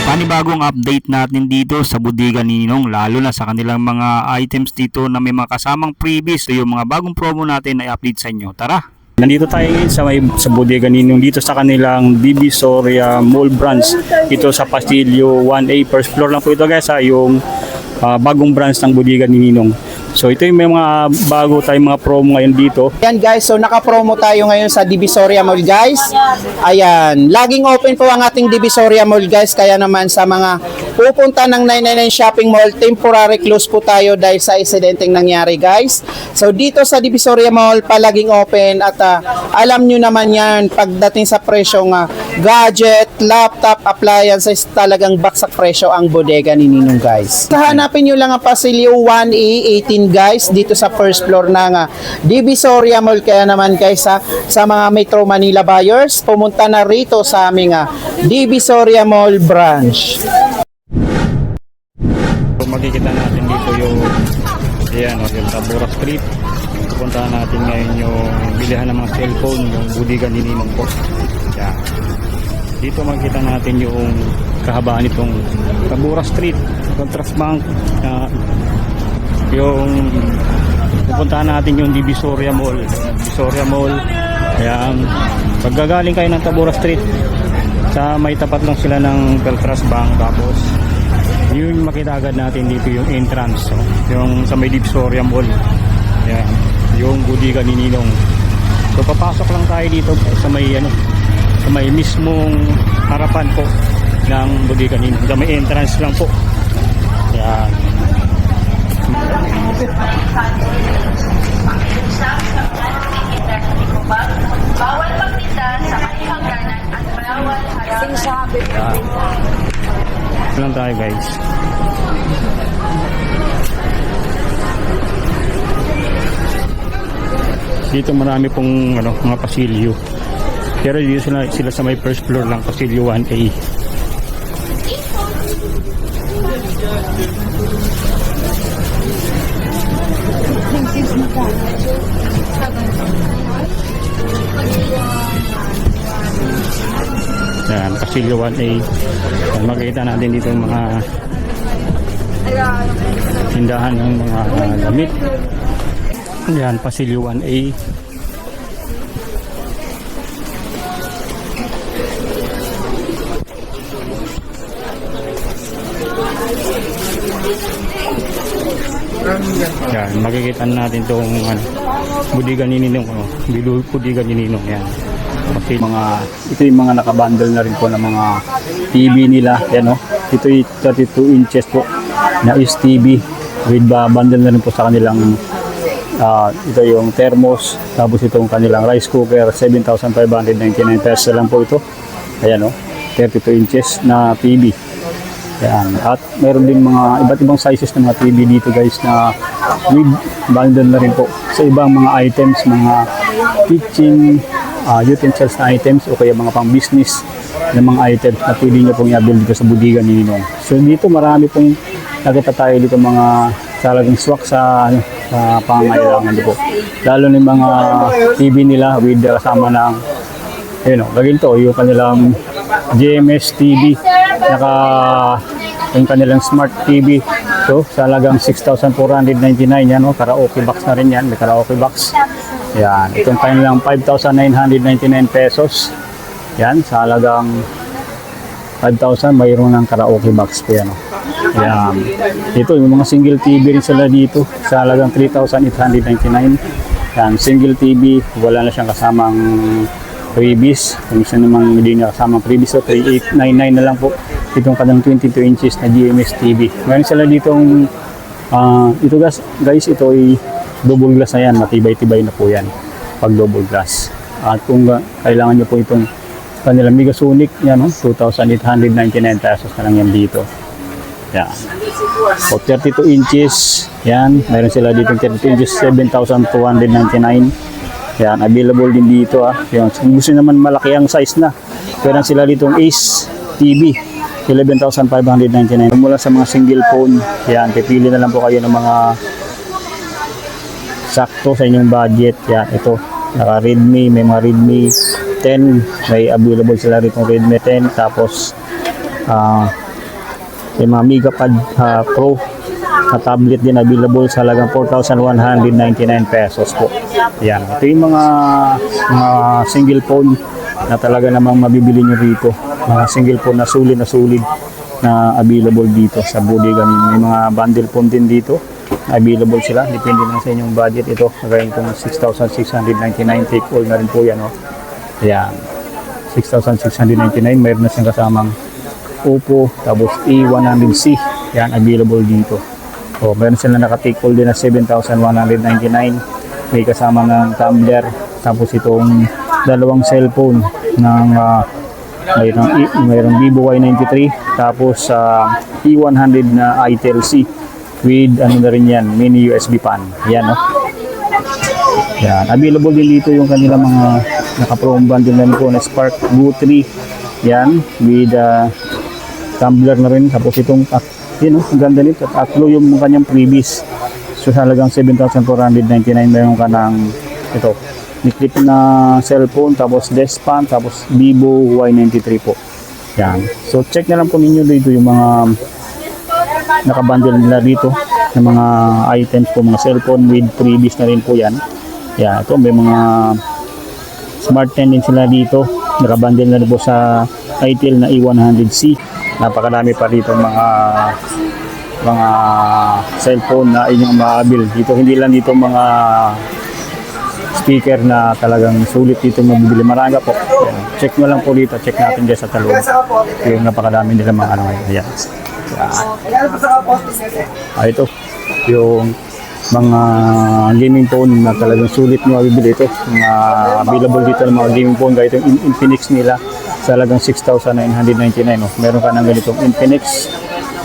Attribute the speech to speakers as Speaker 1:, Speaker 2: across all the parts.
Speaker 1: Panibagong update natin dito sa bodega ni Ninong, lalo na sa kanilang mga items dito na may mga kasamang freebies. So yung mga bagong promo natin ay update sa inyo. Tara! Nandito tayo ngayon sa bodega ni Ninong dito sa kanilang Divisoria Mall branch. Ito sa Pastillo 1A, first floor lang po ito guys, yung bagong branch ng bodega ni Ninong. So ito yung may mga bago tayong mga promo ngayon dito.
Speaker 2: Ayan guys, so naka-promo tayo ngayon sa Divisoria Mall guys. Ayan, laging open po ang ating Divisoria Mall guys. Kaya naman sa mga pupunta ng 999 Shopping Mall, temporary close po tayo dahil sa insidenteng nangyari guys. So dito sa Divisoria Mall, palaging open at alam nyo naman yan, pagdating sa presyong gadget, laptop, appliances, talagang baksak presyo ang bodega ni Ninong guys. Hanapin nyo lang ang Pastillo 1A 18 guys dito sa first floor ng Divisoria Mall. Kaya naman guys sa mga Metro Manila buyers, pumunta na rito sa aming Divisoria Mall branch.
Speaker 1: So, makikita natin dito yung Tabora Street. Pupuntahan natin ngayon yung bilihan ng mga cellphone, yung bodega ni Ninong po. Yan. Dito makikita natin yung kahabaan itong Tabora Street, Contrast Bank. Yung pupuntahan natin yung Divisoria Mall. Divisoria Mall. Ayan. Paggagaling kayo ng Tabora Street, sa may tapat lang sila ng Beltras Bank. Tapos yung makita agad natin dito yung entrance, yung sa may Divisoria Mall. Ayan. Yung bodega ni Ninong. So papasok lang tayo dito sa may mismong harapan po ng bodega ni Ninong. Sa may entrance lang po. Ayan.
Speaker 3: Bawal magtinda sa hangganan at bawal harap.
Speaker 1: Lang tayo guys. Dito marami pong mga pasilyo. Pero dito sila sa may first floor lang, Pastillo 1A. Yan, Pastillo 1A. Makikita natin dito yung mga tindahan ng mga damit. Yan, Pastillo 1A. Yan, makikita natin itong bodega ni Ninong, bodega ni Ninong. Yan. Kasi ito yung mga nakabundle na rin po ng mga TV nila. Yan, ito yung 32 inches po na is TV with bundle na rin po sa kanilang ito yung thermos, tapos itong kanilang rice cooker, 7,599 pesos lang po ito. Ayan, 32 inches na TV. Yan. At meron din mga iba't ibang sizes ng mga TV dito guys na with bundle na rin po sa ibang mga items, mga kitchen utensils na items o kaya mga pang business na mga items na pwede nyo pong i-build dito sa bodega ni Ninong. So dito marami pong nakita tayo dito mga talagang swak sa pangangailangan dito po. Lalo na yung mga TV nila with kasama ng ganito yung kanilang GMS TV, yung kanilang smart TV. So sa halagang 6,499 yan, karaoke box na rin yan, may karaoke box. Yan, itong kanilang 5,999 pesos. Yan, sa halagang 5,000 mayroon ng karaoke box po yan. Yan. Ito yung mga single TV rin sila dito sa halagang 3,899. Yan, single TV, wala na siyang kasamang freebies. Kung isa namang hindi niya kasamang freebies, so 3,899 na lang po itong kanilang 22 inches na GMS TV. Meron sila ditong ito guys, ito ay double glass na yan, matibay-tibay na po yan pag double glass. At kung kailangan nyo po itong kanilang Megasonic, yan 2,899 pesos na lang yan dito. Yan. So 32 inches, yan, mayroon sila dito 32 inches, 7,299. Yan, available din dito yan. Kung gusto naman malaki ang size na, meron sila dito Ace TV, 11,599. Mula sa mga single phone, yan, pipili na lang po kayo ng mga sakto sa inyong budget. Yan, ito, naka Redmi, may mga Redmi 10, may available sila rito Redmi 10, tapos Yung mga MegaPad Pro na tablet din available sa halagang 4,199 pesos po. Yan. Ito yung mga single phone na talaga namang mabibili nyo rito. Mga single phone na sulit na available dito sa bodega ninyo. May mga bundle phone din dito. Available sila. Depende na sa inyong budget. Ito, kagaya itong 6,699. Take all na rin po yan. Yan. 6,699. Mayroon na siyang kasamang Oppo, tapos A100C. Yan, available dito. So, meron sila naka-take all din na 7,199. May kasama ng tumbler. Tapos itong dalawang cellphone ng mayroong Vivo Y93. Tapos E100 na Itel C with ano na rin yan, mini USB pan. Yan, no? Yan. Available din dito yung kanilang mga naka-promo bundle na po na Spark Go 3. Yan, with tumbler na rin. Tapos itong yun, ang ganda nito. Tatlo yung kanyang previous. So, halagang 7,499 meron ka ng ito, niklip na cellphone, tapos desk fan, tapos Vivo Y93 po. Yan. So, check na lang po ninyo dito yung mga nakabundle nila dito ng mga items po, mga cellphone with previous na rin po yan. Yan. Ito, may mga smart 10 din sila dito. Nakabundle na rin po sa Itel na E100C. Napakadami pa dito mga cellphone na inyong maabil dito. Hindi lang dito mga speaker na talagang sulit dito mabibili. Marami po. Ayan. Check mo lang po dito. Check natin dyan sa talong. Yung napakadami nila mga ano. Ayan. Ito. Yung mga gaming phone na talagang sulit mo mabibili ito. Mga available dito ng mga gaming phone. Gaya itong Infinix nila. Sa halagang 6,999. Meron ka ng ganitong Infinix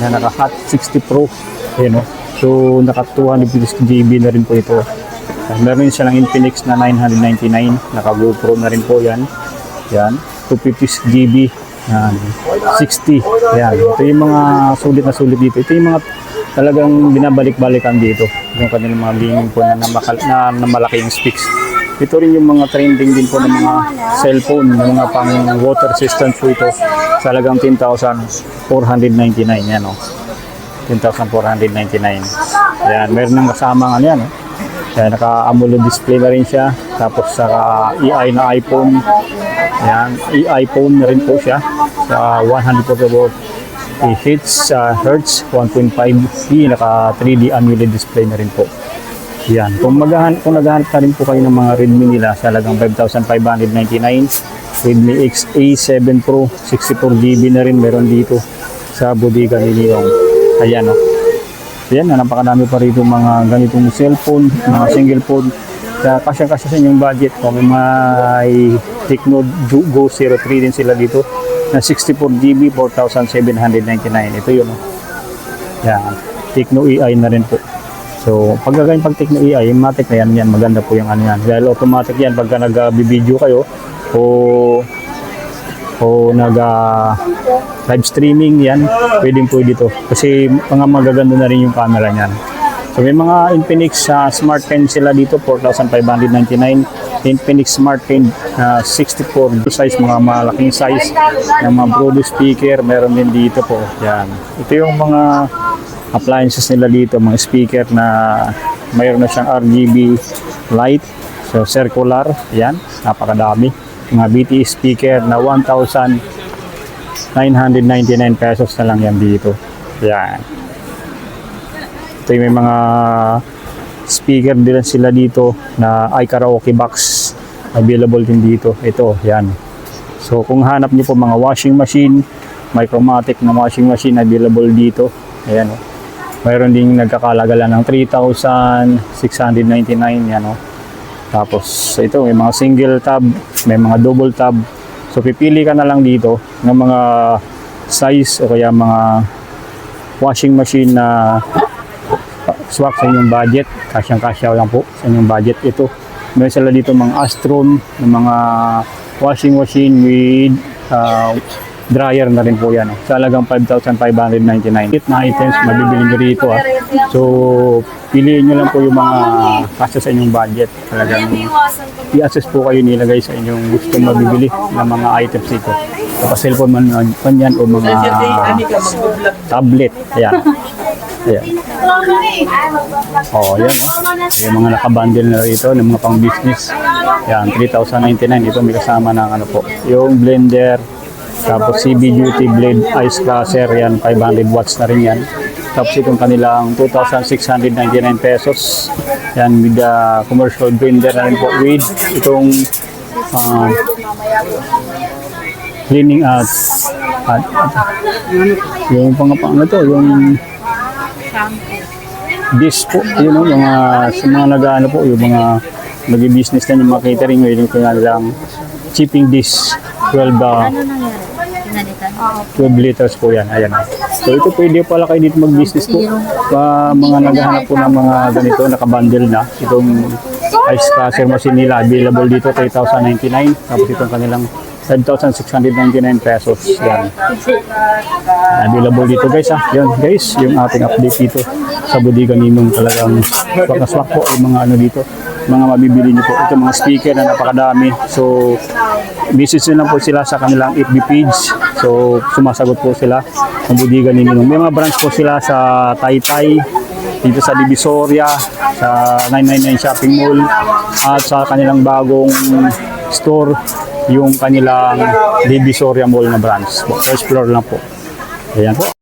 Speaker 1: na naka Hot 60 Pro. Ayan, so naka 250 GB na rin po ito. Meron siya ng Infinix na 999. Naka GoPro na rin po yan. Yan. 250 GB. Yan. 60. Yan. Ito yung mga sulit na sulit dito. Ito yung mga talagang binabalik-balikan dito. Yung kanilang mga gaming po na malaki yung specs. Ito rin yung mga trending din po ng mga cellphone, ng mga pang water resistant po ito sa halagang 10,499. Yan, 10,499. Yan, meron ng kasamang ano yan. Yan, naka-AMOLED display na rin siya. Tapos saka EI na iPhone. Yan, iPhone na rin po siya. Sa 144 Hz, 1.5 naka 3D AMOLED display na rin po. Yan. Kung naghahanap na rin po kayo ng mga Redmi nila sa halagang 5,599, Redmi XA7 Pro, 64GB na rin meron dito sa bodega ninyo. Ayan, Yan, napakadami pa rito mga ganitong cellphone, mga single phone. Kasya-kasya sa inyong budget. Kung may Tecno Go 03 din sila dito na 64GB, 4,799. Ito yun, Yan. Tecno EI na rin po. So, pag Tecno EI, matic na yan, maganda po yung ano yan. Dahil automatic yan, pagka nag-video kayo, o nag-live streaming yan, pwede to. Kasi mga magaganda na rin yung camera niyan. So, may mga Infinix Smart 10 sila dito, 4,599. Infinix Smart 10 64 size, mga malaking size ng mga Bluetooth speaker, meron din dito po. Yan. Ito yung mga appliances nila dito, mga speaker na mayroon na siyang RGB light, so circular, yan, napakadami. Mga BTE speaker na 1,999 pesos na lang yan dito. Yan. Ito yung may mga speaker din sila dito na iKaraoke box, available din dito. Ito, yan. So kung hanap niyo po mga washing machine, Micromatic na washing machine, available dito. Ayan, mayroon ding nagkakalagala ng 3,699 yan, Tapos ito, may mga single tab, may mga double tab. So pipili ka na lang dito ng mga size o kaya mga washing machine na swak sa inyong budget. Kasyang-kasya lang po sa inyong budget. Ito, meron sila dito mga Astron, ng mga washing machine with dryer na rin po yan. Sa halagang 5,599. Kit na items, mabibili nyo rito. So, piliin nyo lang po yung mga kasya sa inyong budget. Talagang i-assess po kayo nilagay sa inyong gustong mabibili ng mga items dito. Kapag cellphone man yan o mga tablet. Ayan. Ayan. Oh, yan. Yung mga nakabundle na rito ng mga pang-business. Yan, 3,099. Ito may kasama ng ano po. Yung blender, tapos CB Duty Blade Ice Crusher, yan, 500 watts na rin yan. Tapos itong kanilang 2,699 pesos. Yan, with the commercial blender na rin po. With itong cleaning at yung ano to, yung dish po, yun know, mga sa mga nag-ano po, yung mga nag-business na yung mga catering, yung kanilang chipping dish 12 liters po yan. Ayan. So ito pwede pala kayo dito mag-business po. Mga naghahanap po ng mga ganito, nakabundle na. Itong ice crusher machine nila, available dito 3,099. Tapos itong kanilang 5,699 pesos. Yan. Available dito guys ha. Yan guys, yung ating update dito sa Bodega Ninong. Talagang swak na swak po yung mga ano dito. Mga mabibili nyo po. Ito mga speaker na napakadami. So, visit nyo lang po sila sa kanilang FB page. So, sumasagot po sila sa Bodega Ninong. May mga branch po sila sa Taytay, dito sa Divisoria, sa 999 Shopping Mall, at sa kanilang bagong store, yung kanilang Divisoria Mall na branch. First floor lang po. Ayan po.